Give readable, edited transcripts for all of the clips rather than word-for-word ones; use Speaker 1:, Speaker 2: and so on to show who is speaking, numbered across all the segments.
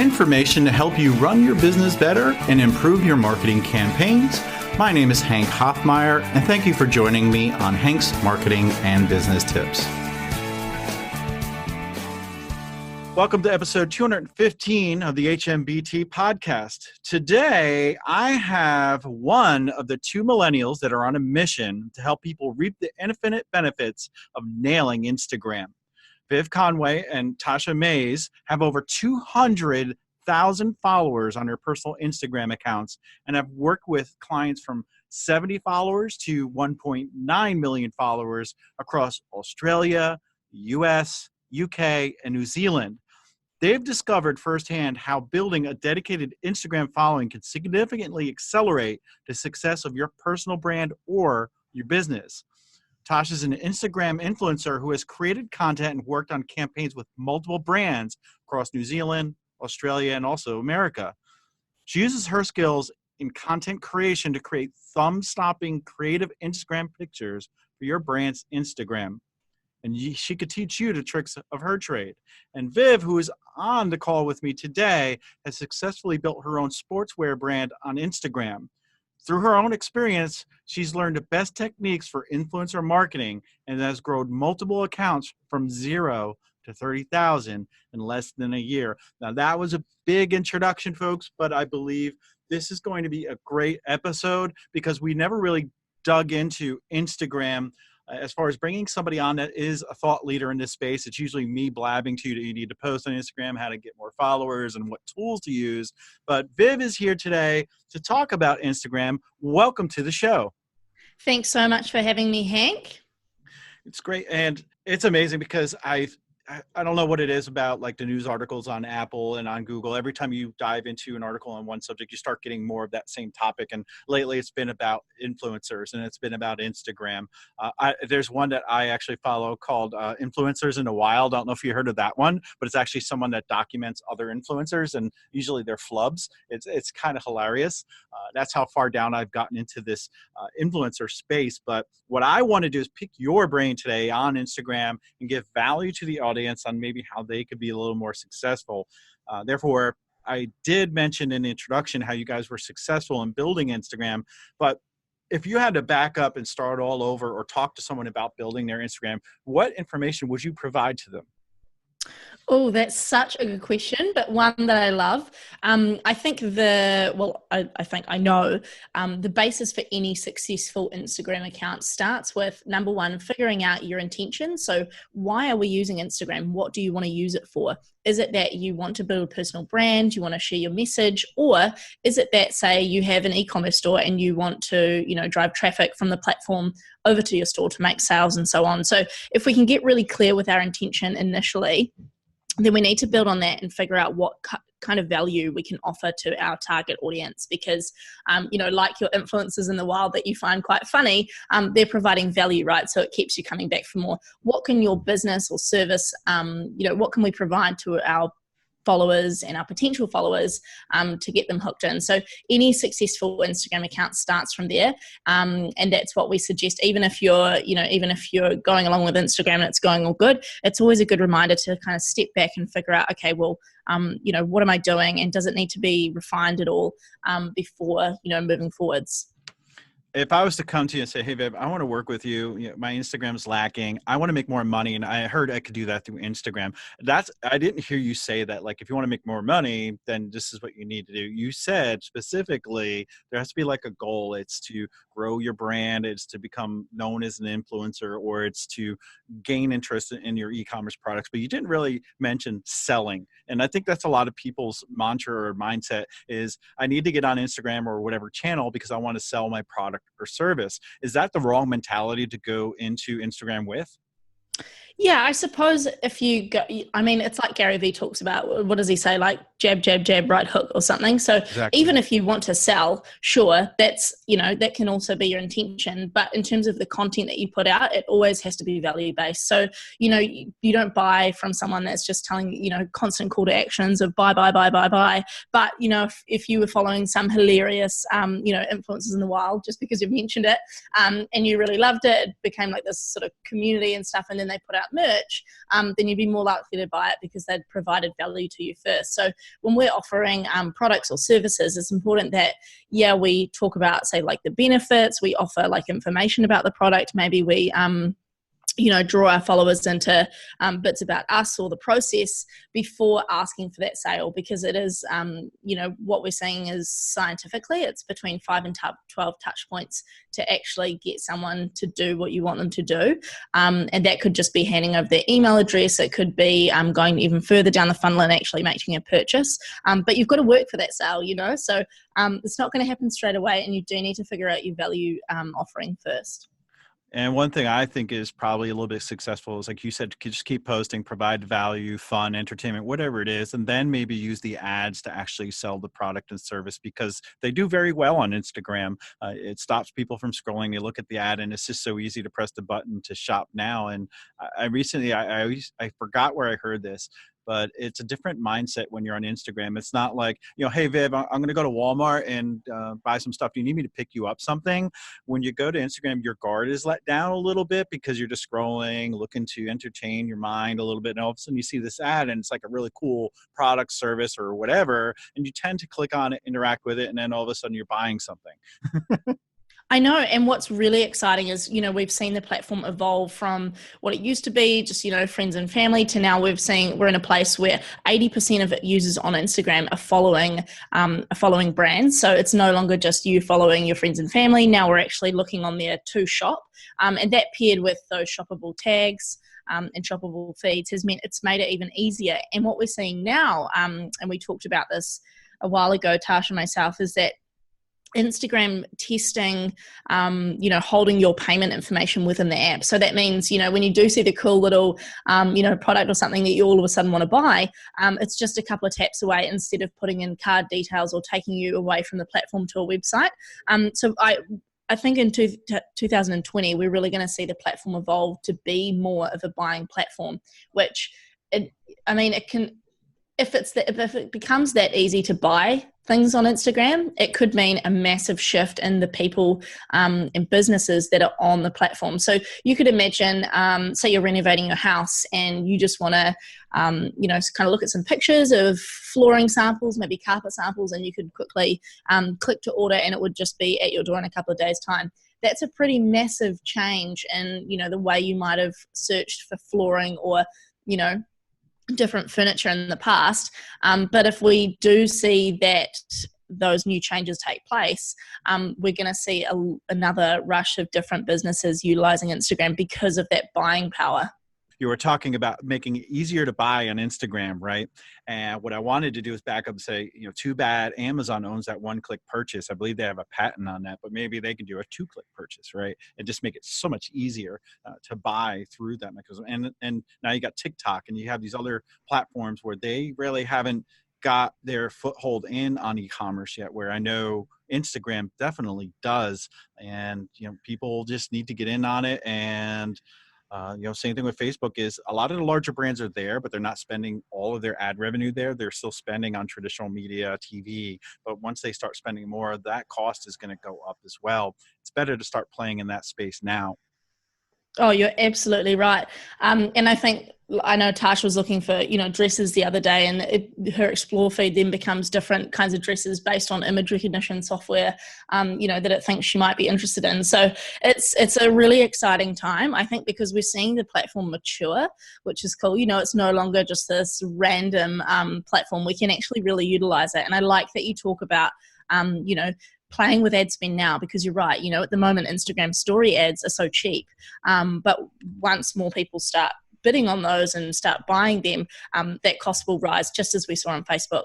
Speaker 1: information to help you run your business better and improve your marketing campaigns. My name is Hank Hoffmeier, and thank you for joining me on Hank's Marketing and Business Tips. Welcome to episode 215 of the HMBT podcast. Today, I have one of the two millennials that are on a mission to help people reap the infinite benefits of nailing Instagram. Viv Conway and Tasha Mays have over 200,000 followers on their personal Instagram accounts and have worked with clients from 70 followers to 1.9 million followers across Australia, US, UK, and New Zealand. They've discovered firsthand how building a dedicated Instagram following can significantly accelerate the success of your personal brand or your business. Tasha is an Instagram influencer who has created content and worked on campaigns with multiple brands across New Zealand, Australia, and also America. She uses her skills in content creation to create thumb-stopping creative Instagram pictures for your brand's Instagram. And she could teach you the tricks of her trade. And Viv, who is on the call with me today, has successfully built her own sportswear brand on Instagram. Through her own experience, she's learned the best techniques for influencer marketing and has grown multiple accounts from 0 to 30,000 in less than a year. Now, that was a big introduction, folks, but I believe this is going to be a great episode because we never really dug into Instagram. As far as bringing somebody on that is a thought leader in this space, it's usually me blabbing to you that you need to post on Instagram, how to get more followers, and what tools to use. But Viv is here today to talk about Instagram. Welcome to the show.
Speaker 2: Thanks so much for having me, Hank.
Speaker 1: It's great. And it's amazing because I don't know what it is about like the news articles on Apple and on Google. Every time you dive into an article on one subject, you start getting more of that same topic. And lately it's been about influencers and it's been about Instagram. There's one that I actually follow called Influencers in the Wild. I don't know if you heard of that one, but it's actually someone that documents other influencers and usually they're flubs. It's kind of hilarious. That's how far down I've gotten into this influencer space. But what I want to do is pick your brain today on Instagram and give value to the audience on maybe how they could be a little more successful. Therefore, I did mention in the introduction how you guys were successful in building Instagram, but if you had to back up and start all over or talk to someone about building their Instagram, what information would you provide to them?
Speaker 2: Oh, that's such a good question, but one that I love. I think I know the basis for any successful Instagram account starts with, number one, figuring out your intention. So why are we using Instagram? What do you want to use it for? Is it that you want to build a personal brand, you want to share your message, or is it that, say, you have an e-commerce store and you want to, drive traffic from the platform over to your store to make sales and so on? So if we can get really clear with our intention initially, then we need to build on that and figure out what kind of value we can offer to our target audience because, like your influencers in the wild that you find quite funny, they're providing value, right? So it keeps you coming back for more. What can your business or service, what can we provide to our followers and our potential followers to get them hooked in? So any successful Instagram account starts from there, and that's what we suggest. Even if you're going along with Instagram and it's going all good, it's always a good reminder to kind of step back and figure out, okay, well, what am I doing, and does it need to be refined at all before moving forwards?
Speaker 1: If I was to come to you and say, hey, Viv, I want to work with you, my Instagram's lacking, I want to make more money, and I heard I could do that through Instagram. I didn't hear you say that, like, if you want to make more money, then this is what you need to do. You said specifically there has to be like a goal. It's to grow your brand. It's to become known as an influencer, or it's to gain interest in your e-commerce products. But you didn't really mention selling. And I think that's a lot of people's mantra or mindset is I need to get on Instagram or whatever channel because I want to sell my product or service. Is that the wrong mentality to go into Instagram with?
Speaker 2: Yeah, I suppose if you go, it's like Gary Vee talks about, what does he say? Like jab, jab, jab, right hook or something. So exactly. Even if you want to sell, sure, that's, that can also be your intention. But in terms of the content that you put out, it always has to be value based. So, you don't buy from someone that's just telling, constant call to actions of buy, buy, buy, buy, buy. But, if you were following some hilarious, influencers in the wild, just because you've mentioned it, and you really loved it, it became like this sort of community and stuff. And then they put out merch, then you'd be more likely to buy it because they'd provided value to you first. So when we're offering products or services, it's important that, yeah, we talk about, say, like the benefits, we offer like information about the product, maybe we draw our followers into bits about us or the process before asking for that sale, because it is, what we're saying is scientifically, it's between 5 and 12 touch points to actually get someone to do what you want them to do. And that could just be handing over their email address. It could be going even further down the funnel and actually making a purchase. But you've got to work for that sale, so it's not going to happen straight away, and you do need to figure out your value offering first.
Speaker 1: And one thing I think is probably a little bit successful is, like you said, just keep posting, provide value, fun, entertainment, whatever it is, and then maybe use the ads to actually sell the product and service, because they do very well on Instagram. It stops people from scrolling. They look at the ad, and it's just so easy to press the button to shop now. And I recently, I forgot where I heard this, but it's a different mindset when you're on Instagram. It's not like, hey, Viv, I'm going to go to Walmart and buy some stuff. Do you need me to pick you up something? When you go to Instagram, your guard is let down a little bit because you're just scrolling, looking to entertain your mind a little bit. And all of a sudden you see this ad and it's like a really cool product, service, or whatever. And you tend to click on it, interact with it, and then all of a sudden you're buying something.
Speaker 2: I know. And what's really exciting is, we've seen the platform evolve from what it used to be, just, friends and family, to now we're in a place where 80% of users on Instagram are following brands. So it's no longer just you following your friends and family. Now we're actually looking on there to shop. And that paired with those shoppable tags and shoppable feeds has meant it's made it even easier. And what we're seeing now, and we talked about this a while ago, Tasha and myself, is that Instagram testing, holding your payment information within the app. So that means, when you do see the cool little, product or something that you all of a sudden want to buy, it's just a couple of taps away instead of putting in card details or taking you away from the platform to a website. So I think in 2020, we're really going to see the platform evolve to be more of a buying platform, which it can, if it becomes that easy to buy things on Instagram, it could mean a massive shift in the people and businesses that are on the platform. So you could imagine, say you're renovating your house and you just want to, kind of look at some pictures of flooring samples, maybe carpet samples, and you could quickly click to order and it would just be at your door in a couple of days' time. That's a pretty massive change in, the way you might have searched for flooring or, different furniture in the past. But if we do see that those new changes take place, we're going to see another rush of different businesses utilizing Instagram because of that buying power.
Speaker 1: You were talking about making it easier to buy on Instagram, right? And what I wanted to do is back up and say, too bad Amazon owns that one-click purchase. I believe they have a patent on that, but maybe they can do a two-click purchase, right? And just make it so much easier to buy through that mechanism. And now you got TikTok and you have these other platforms where they really haven't got their foothold in on e-commerce yet, where I know Instagram definitely does. And, people just need to get in on it. And same thing with Facebook is a lot of the larger brands are there, but they're not spending all of their ad revenue there. They're still spending on traditional media, TV. But once they start spending more, that cost is going to go up as well. It's better to start playing in that space now.
Speaker 2: Oh, you're absolutely right. And I know Tasha was looking for, dresses the other day, and her Explore feed then becomes different kinds of dresses based on image recognition software, that it thinks she might be interested in. So it's a really exciting time, I think, because we're seeing the platform mature, which is cool. It's no longer just this random platform. We can actually really utilize it. And I like that you talk about, playing with ad spend now, because you're right, at the moment Instagram story ads are so cheap, but once more people start bidding on those and start buying them, that cost will rise, just as we saw on Facebook.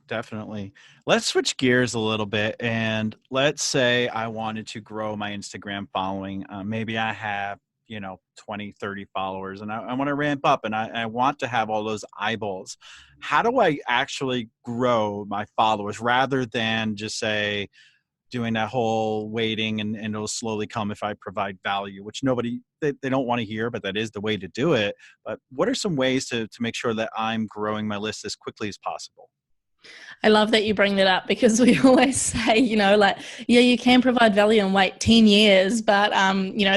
Speaker 1: Definitely. Let's switch gears a little bit, and let's say I wanted to grow my Instagram following. Maybe I have 20, 30 followers, and I want to ramp up, and I want to have all those eyeballs. How do I actually grow my followers rather than just say doing that whole waiting and it'll slowly come if I provide value, which they don't want to hear, but that is the way to do it. But what are some ways to make sure that I'm growing my list as quickly as possible?
Speaker 2: I love that you bring that up because we always say, like, yeah, you can provide value and wait 10 years, but,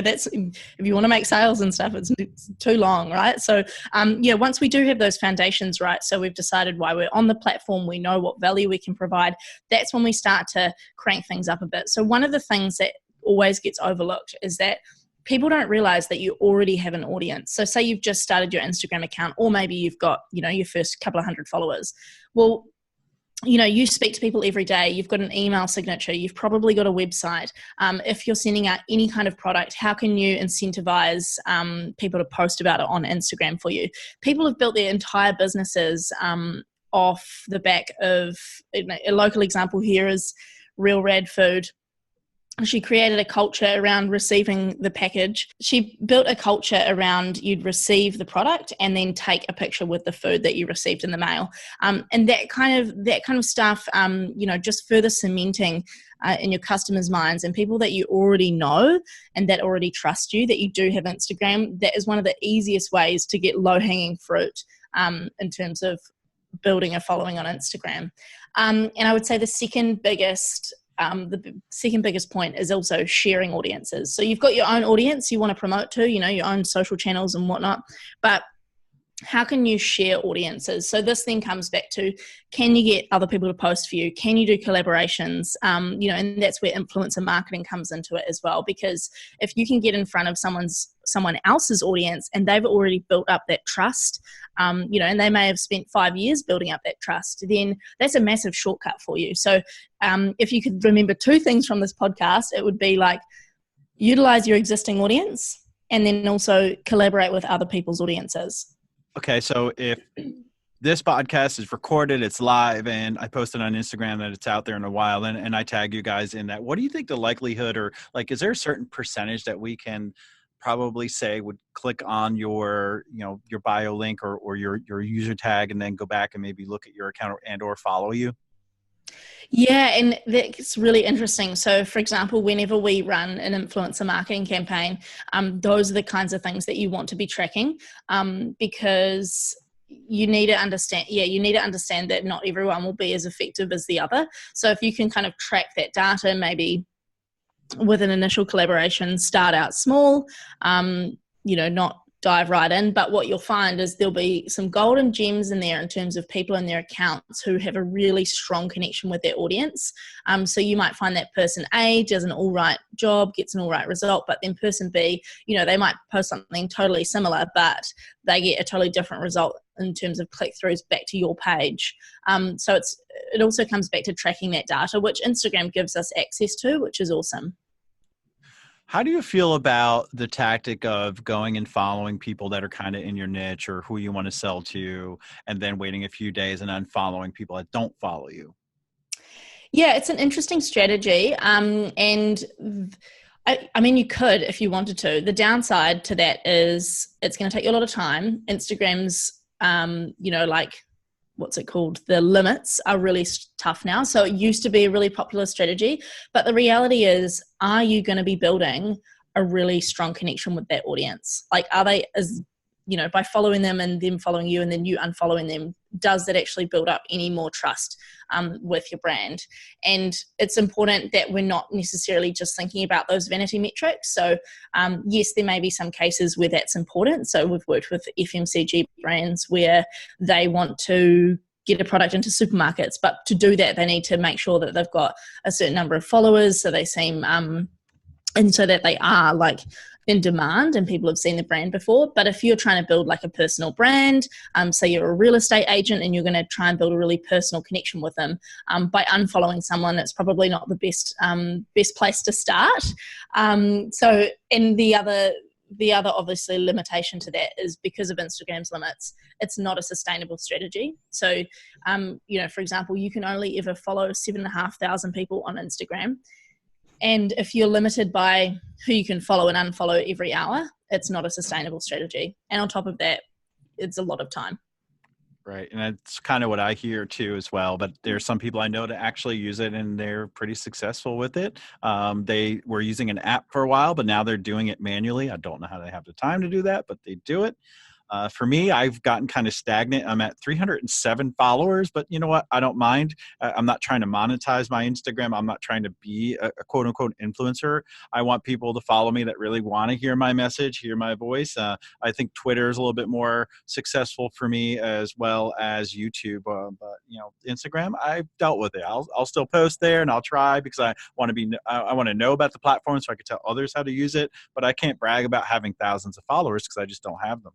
Speaker 2: that's if you want to make sales and stuff, it's too long, right? So, once we do have those foundations right, so we've decided why we're on the platform, we know what value we can provide, that's when we start to crank things up a bit. So one of the things that always gets overlooked is that people don't realize that you already have an audience. So say you've just started your Instagram account, or maybe you've got, your first couple of hundred followers. Well, you speak to people every day, you've got an email signature, you've probably got a website. If you're sending out any kind of product, how can you incentivize people to post about it on Instagram for you? People have built their entire businesses off the back of, a local example here is Real Rad Food. She created a culture around receiving the package. She built a culture around you'd receive the product and then take a picture with the food that you received in the mail. And that kind of stuff, just further cementing in your customers' minds and people that you already know and that already trust you, that you do have Instagram. That is one of the easiest ways to get low-hanging fruit in terms of building a following on Instagram. And I would say the second biggest point is also sharing audiences. So you've got your own audience you want to promote to, your own social channels and whatnot, but how can you share audiences? So this then comes back to, can you get other people to post for you? Can you do collaborations? And that's where influencer marketing comes into it as well, because if you can get in front of someone else's audience and they've already built up that trust, and they may have spent 5 years building up that trust, then that's a massive shortcut for you. So if you could remember 2 things from this podcast, it would be like, utilize your existing audience and then also collaborate with other people's audiences.
Speaker 1: Okay, so if this podcast is recorded, it's live, and I posted on Instagram that it's out there in a while, and I tag you guys in that, what do you think the likelihood, or like, is there a certain percentage that we can probably say would click on your bio link or your user tag and then go back and maybe look at your account or follow you?
Speaker 2: Yeah, and that's really interesting. So, for example, whenever we run an influencer marketing campaign, those are the kinds of things that you want to be tracking, because you need to understand that not everyone will be as effective as the other. So if you can kind of track that data, maybe with an initial collaboration, start out small, not dive right in, but what you'll find is there'll be some golden gems in there in terms of people in their accounts who have a really strong connection with their audience. So you might find that person A does an all right job, gets an all right result, but then person B, they might post something totally similar, but they get a totally different result in terms of click-throughs back to your page. So it also comes back to tracking that data, which Instagram gives us access to, which is awesome.
Speaker 1: How do you feel about the tactic of going and following people that are kind of in your niche or who you want to sell to, and then waiting a few days and unfollowing people that don't follow you?
Speaker 2: Yeah, it's an interesting strategy. And I mean, you could if you wanted to. The downside to that is it's going to take you a lot of time. Instagram's, what's it called? The limits are really tough now. So it used to be a really popular strategy, but the reality is, are you going to be building a really strong connection with that audience? Like, are they, by following them and them following you and then you unfollowing them, does that actually build up any more trust with your brand? And it's important that we're not necessarily just thinking about those vanity metrics. So yes, there may be some cases where that's important. So we've worked with FMCG brands where they want to get a product into supermarkets, but to do that, they need to make sure that they've got a certain number of followers, so they seem and so that they are like in demand and people have seen the brand before. But if you're trying to build like a personal brand, say you're a real estate agent and you're going to try and build a really personal connection with them, by unfollowing someone, it's probably not the best place to start. And the other obviously limitation to that is because of Instagram's limits, it's not a sustainable strategy. So, for example, you can only ever follow 7,500 people on Instagram. And if you're limited by who you can follow and unfollow every hour, it's not a sustainable strategy. And on top of that, it's a lot of time.
Speaker 1: Right. And that's kind of what I hear too as well. But there's some people I know that actually use it and they're pretty successful with it. They were using an app for a while, but now they're doing it manually. I don't know how they have the time to do that, but they do it. For me, I've gotten kind of stagnant. I'm at 307 followers, but you know what? I don't mind. I'm not trying to monetize my Instagram. I'm not trying to be a quote unquote influencer. I want people to follow me that really want to hear my message, hear my voice. I think Twitter is a little bit more successful for me as well as YouTube. But Instagram, I've dealt with it. I'll still post there and I'll try because I want to I want to know about the platform so I can tell others how to use it. But I can't brag about having thousands of followers because I just don't have them.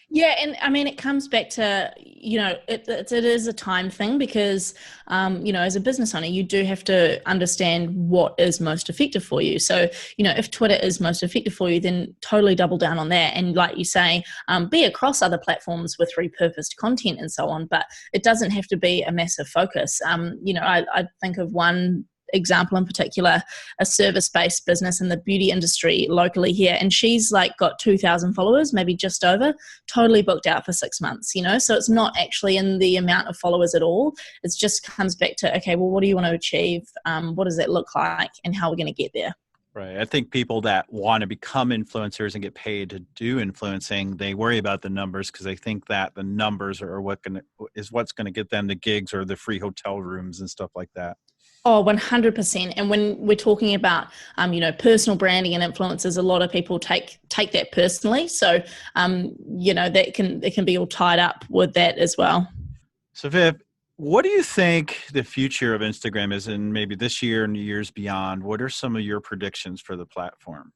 Speaker 2: Yeah, and I mean, it comes back to, it is a time thing because, as a business owner, you do have to understand what is most effective for you. So, if Twitter is most effective for you, then totally double down on that. And like you say, be across other platforms with repurposed content and so on, but it doesn't have to be a massive focus. I think of one example in particular, a service-based business in the beauty industry locally here, and she's like got 2,000 followers, maybe just over, totally booked out for 6 months, so it's not actually in the amount of followers at all. It just comes back to, okay, well, what do you want to achieve? What does that look like, and how are we going to get there?
Speaker 1: Right. I think people that want to become influencers and get paid to do influencing, they worry about the numbers because they think that the numbers are what's going to get them the gigs or the free hotel rooms and stuff like that.
Speaker 2: Oh, 100%. And when we're talking about, personal branding and influencers, a lot of people take that personally. So, it can be all tied up with that as well.
Speaker 1: So, Viv, what do you think the future of Instagram is in maybe this year and years beyond? What are some of your predictions for the platform?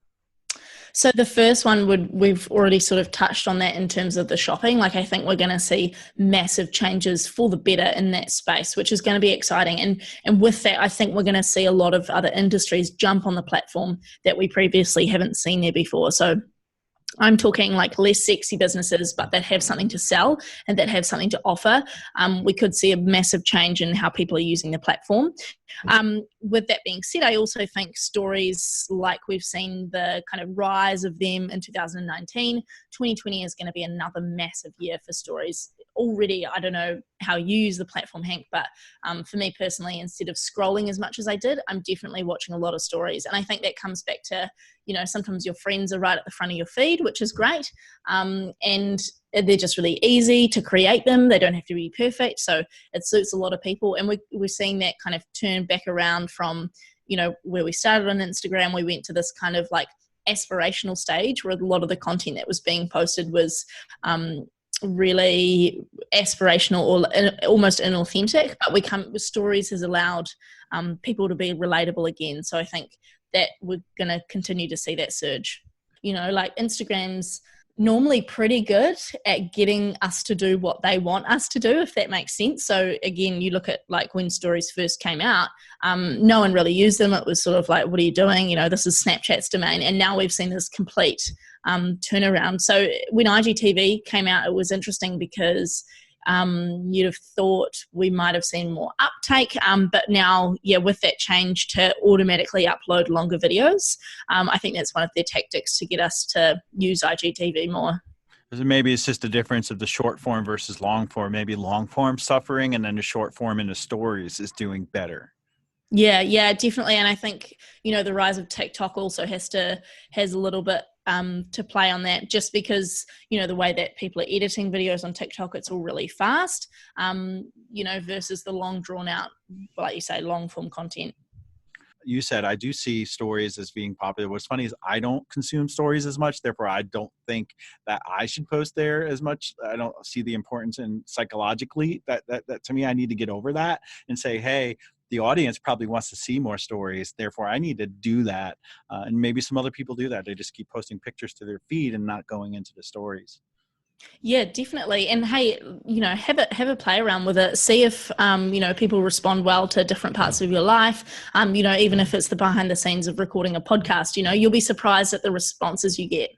Speaker 2: So the first one we've already sort of touched on that in terms of the shopping. Like, I think we're going to see massive changes for the better in that space, which is going to be exciting. And with that, I think we're going to see a lot of other industries jump on the platform that we previously haven't seen there before. So I'm talking like less sexy businesses, but that have something to sell and that have something to offer. We could see a massive change in how people are using the platform. With that being said, I also think stories, like we've seen the kind of rise of them in 2019, 2020 is going to be another massive year for stories. Already, I don't know how you use the platform, Hank, but for me personally, instead of scrolling as much as I did, I'm definitely watching a lot of stories. And I think that comes back to, sometimes your friends are right at the front of your feed, which is great. And they're just really easy to create them. They don't have to be perfect. So it suits a lot of people. And we're seeing that kind of turn back around from, where we started on Instagram. We went to this kind of like aspirational stage where a lot of the content that was being posted was really aspirational or almost inauthentic. But stories has allowed people to be relatable again. So I think that we're going to continue to see that surge. Like Instagram's normally pretty good at getting us to do what they want us to do, if that makes sense. So again, you look at like when stories first came out, no one really used them. It was sort of like, what are you doing? This is Snapchat's domain. And now we've seen this complete turnaround. So when IGTV came out, it was interesting because you'd have thought we might have seen more uptake, but now, with that change to automatically upload longer videos, I think that's one of their tactics to get us to use IGTV more.
Speaker 1: Maybe it's just a difference of the short form versus long form. Maybe long form suffering and then the short form in the stories is doing better.
Speaker 2: Yeah, definitely. And I think, the rise of TikTok also has a little bit to play on that, just because, the way that people are editing videos on TikTok, it's all really fast, versus the long drawn out, like you say, long form content.
Speaker 1: You said, I do see stories as being popular. What's funny is I don't consume stories as much. Therefore, I don't think that I should post there as much. I don't see the importance, and psychologically that to me, I need to get over that and say, hey, the audience probably wants to see more stories. Therefore, I need to do that. And maybe some other people do that. They just keep posting pictures to their feed and not going into the stories.
Speaker 2: Yeah, definitely. And hey, have a play around with it. See if, people respond well to different parts of your life. Even if it's the behind the scenes of recording a podcast, you'll be surprised at the responses you get.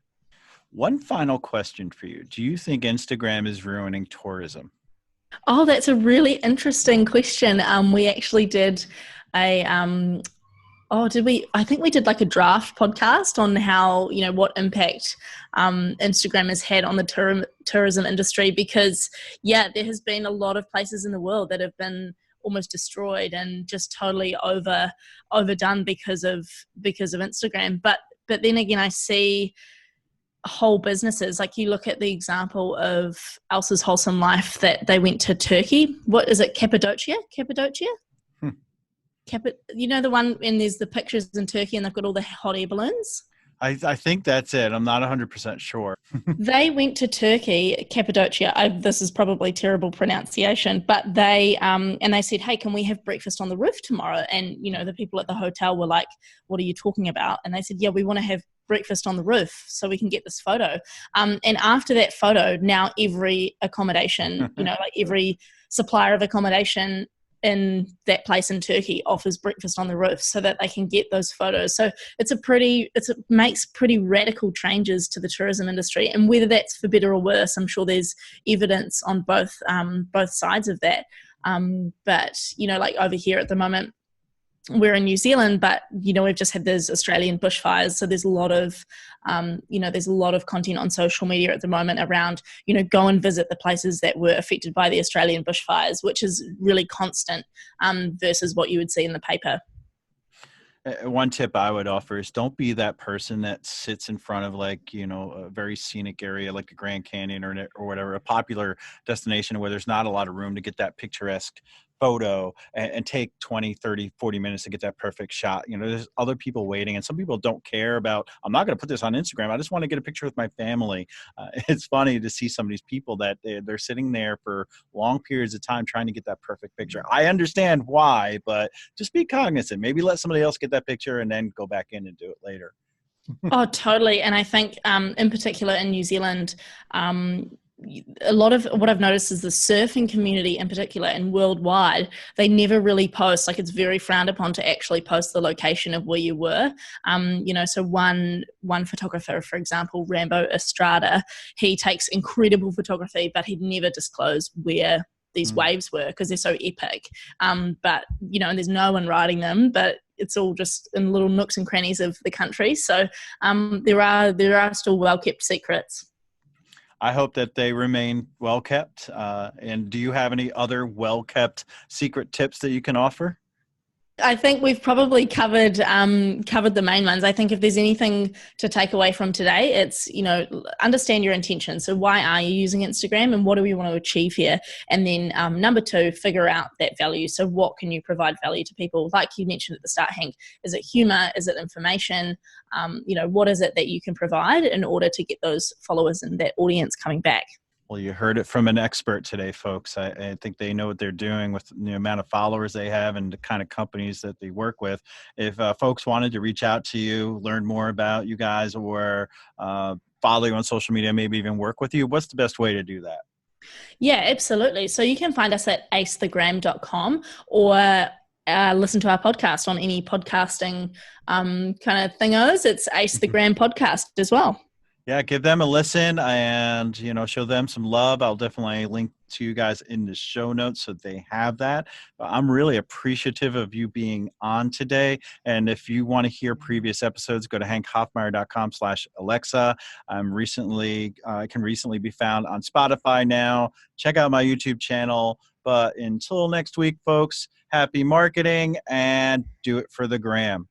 Speaker 1: One final question for you. Do you think Instagram is ruining tourism?
Speaker 2: Oh, that's a really interesting question. We actually did did we? I think we did like a draft podcast on how, what impact Instagram has had on the tourism industry, because, there has been a lot of places in the world that have been almost destroyed and just totally overdone because of Instagram. But then again, I see whole businesses. Like you look at the example of Elsa's Wholesome Life that they went to Turkey. What is it? Cappadocia?
Speaker 1: Hmm.
Speaker 2: You know the one, and there's the pictures in Turkey and they've got all the hot air balloons?
Speaker 1: I think that's it. I'm not 100% sure.
Speaker 2: They went to Turkey, Cappadocia. This is probably terrible pronunciation, but they and they said, "Hey, can we have breakfast on the roof tomorrow?" And the people at the hotel were like, "What are you talking about?" And they said, "Yeah, we want to have breakfast on the roof so we can get this photo." And after that photo, now every accommodation, like every supplier of accommodation in that place in Turkey offers breakfast on the roof so that they can get those photos. So it makes pretty radical changes to the tourism industry, and whether that's for better or worse, I'm sure there's evidence on both sides of that. But like over here at the moment, we're in New Zealand, but we've just had those Australian bushfires, so there's a lot of there's a lot of content on social media at the moment around go and visit the places that were affected by the Australian bushfires, which is really constant versus what you would see in the paper.
Speaker 1: One tip I would offer is don't be that person that sits in front of a very scenic area like a Grand Canyon or whatever, a popular destination where there's not a lot of room to get that picturesque photo and take 20, 30, 40 minutes to get that perfect shot. There's other people waiting, and some people don't care about, I'm not going to put this on Instagram. I just want to get a picture with my family. It's funny to see some of these people that they're sitting there for long periods of time trying to get that perfect picture. I understand why, but just be cognizant. Maybe let somebody else get that picture and then go back in and do it later.
Speaker 2: Oh, totally. And I think in particular in New Zealand, a lot of what I've noticed is the surfing community in particular and worldwide, they never really post. Like it's very frowned upon to actually post the location of where you were. So one photographer, for example, Rambo Estrada, he takes incredible photography, but he'd never disclose where these waves were because they're so epic. But and there's no one riding them, but it's all just in little nooks and crannies of the country. So there are still well-kept secrets.
Speaker 1: I hope that they remain well kept. And do you have any other well kept secret tips that you can offer?
Speaker 2: I think we've probably covered the main ones. I think if there's anything to take away from today, it's understand your intention. So why are you using Instagram, and what do we want to achieve here? And then number 2, figure out that value. So what can you provide value to people? Like you mentioned at the start, Hank, is it humor? Is it information? What is it that you can provide in order to get those followers and that audience coming back?
Speaker 1: Well, you heard it from an expert today, folks. I think they know what they're doing with the amount of followers they have and the kind of companies that they work with. If folks wanted to reach out to you, learn more about you guys, or follow you on social media, maybe even work with you, what's the best way to do that?
Speaker 2: Yeah, absolutely. So you can find us at acethegram.com or listen to our podcast on any podcasting kind of thingos. It's Ace the Gram podcast as well.
Speaker 1: Yeah, give them a listen and, show them some love. I'll definitely link to you guys in the show notes so they have that. But I'm really appreciative of you being on today. And if you want to hear previous episodes, go to hankhoffmeier.com/Alexa. I can recently be found on Spotify now. Check out my YouTube channel. But until next week, folks, happy marketing and do it for the gram.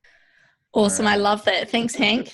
Speaker 2: Awesome. Right. I love that. Thanks, Hank.